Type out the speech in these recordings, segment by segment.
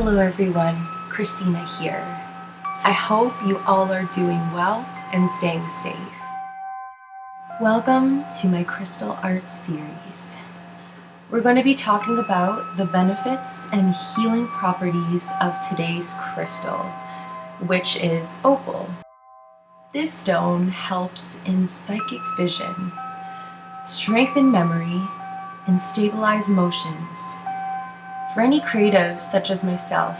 Hello everyone, Christina here. I hope you all are doing well and staying safe. Welcome to my crystal art series. We're going to be talking about the benefits and healing properties of today's crystal, which is opal. This stone helps in psychic vision, strengthen memory, and stabilize emotions. For any creatives such as myself,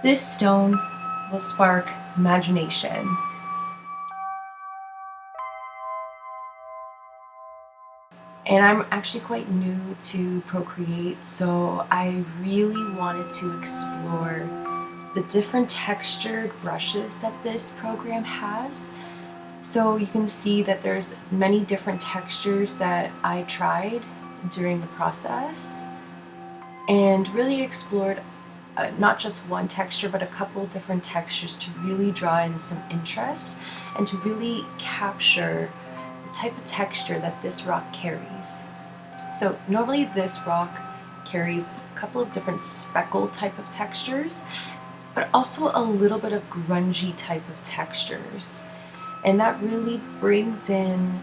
this stone will spark imagination. And I'm actually quite new to Procreate, so I really wanted to explore the different textured brushes that this program has. So you can see that there's many different textures that I tried during the process and really explored not just one texture, but a couple of different textures to really draw in some interest and to really capture the type of texture that this rock carries. So normally this rock carries a couple of different speckle type of textures, but also a little bit of grungy type of textures. And that really brings in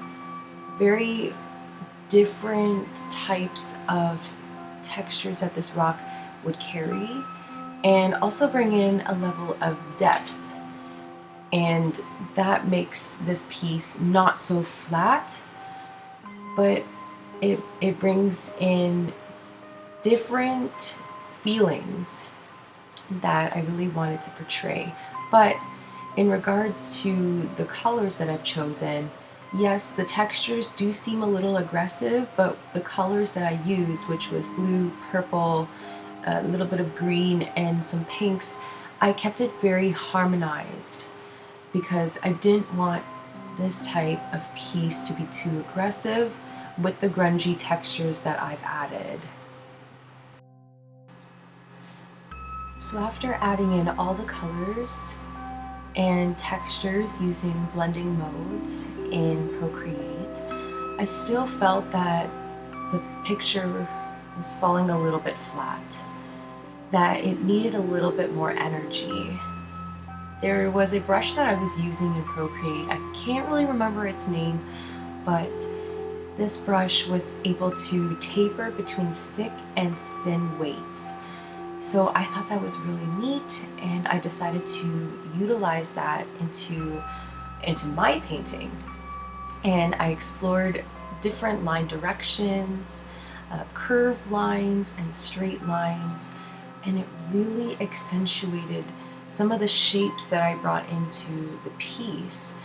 very different types of textures that this rock would carry, and also bring in a level of depth, and that makes this piece not so flat, but it brings in different feelings that I really wanted to portray. But in regards to the colors that I've chosen, yes, the textures do seem a little aggressive, but the colors that I used, which was blue, purple, a little bit of green, and some pinks, I kept it very harmonized because I didn't want this type of piece to be too aggressive with the grungy textures that I've added. So after adding in all the colors and textures using blending modes in Procreate, I still felt that the picture was falling a little bit flat, that it needed a little bit more energy. There was a brush that I was using in Procreate, I can't really remember its name, but this brush was able to taper between thick and thin weights. So I thought that was really neat, and I decided to utilize that into my painting. And I explored different line directions, curved lines and straight lines, and it really accentuated some of the shapes that I brought into the piece.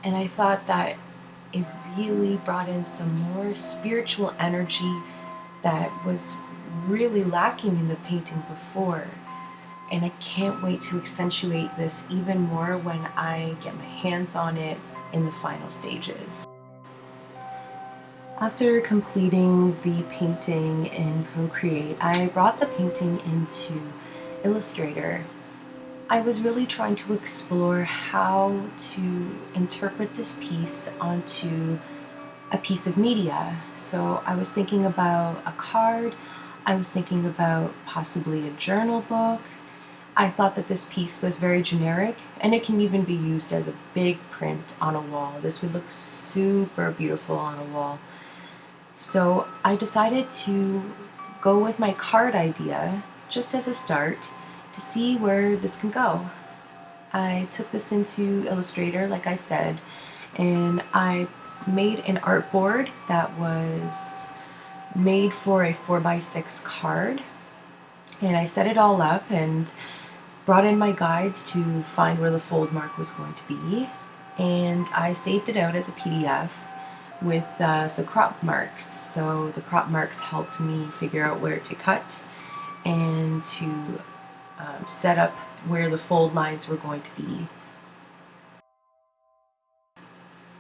And I thought that it really brought in some more spiritual energy that was really lacking in the painting before. And I can't wait to accentuate this even more when I get my hands on it in the final stages. After completing the painting in Procreate, I brought the painting into Illustrator. I was really trying to explore how to interpret this piece onto a piece of media. So I was thinking about a card, I was thinking about possibly a journal book. I thought that this piece was very generic, and it can even be used as a big print on a wall. This would look super beautiful on a wall. So I decided to go with my card idea just as a start to see where this can go. I took this into Illustrator, like I said, and I made an artboard that was made for a 4x6 card, and I set it all up and brought in my guides to find where the fold mark was going to be, and I saved it out as a PDF with some crop marks. So the crop marks helped me figure out where to cut and to set up where the fold lines were going to be.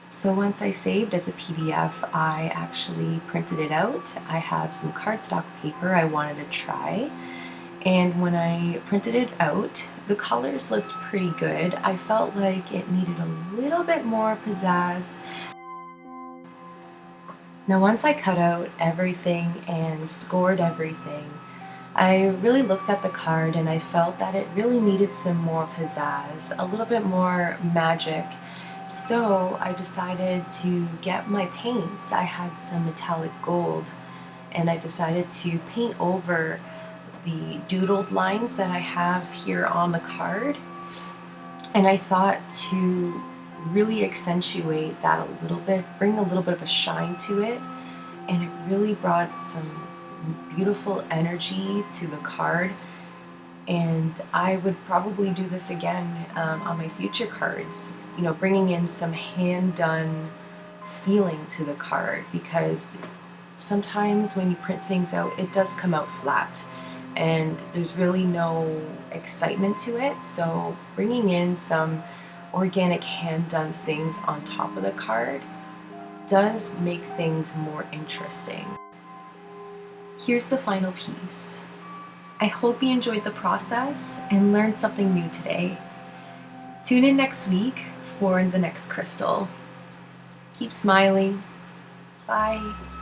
So once I saved as a PDF, I actually printed it out. I have some cardstock paper I wanted to try, and when I printed it out, the colors looked pretty good. I felt like it needed a little bit more pizzazz. Now once I cut out everything and scored everything, I really looked at the card and I felt that it really needed some more pizzazz, a little bit more magic. So I decided to get my paints. I had some metallic gold and I decided to paint over the doodled lines that I have here on the card. And I thought to really accentuate that a little bit, bring a little bit of a shine to it, and it really brought some beautiful energy to the card. And I would probably do this again on my future cards, you know, bringing in some hand-done feeling to the card, because sometimes when you print things out, it does come out flat and there's really no excitement to it. So bringing in some organic hand-done things on top of the card does make things more interesting. Here's the final piece. I hope you enjoyed the process and learned something new today. Tune in next week for the next crystal. Keep smiling. Bye.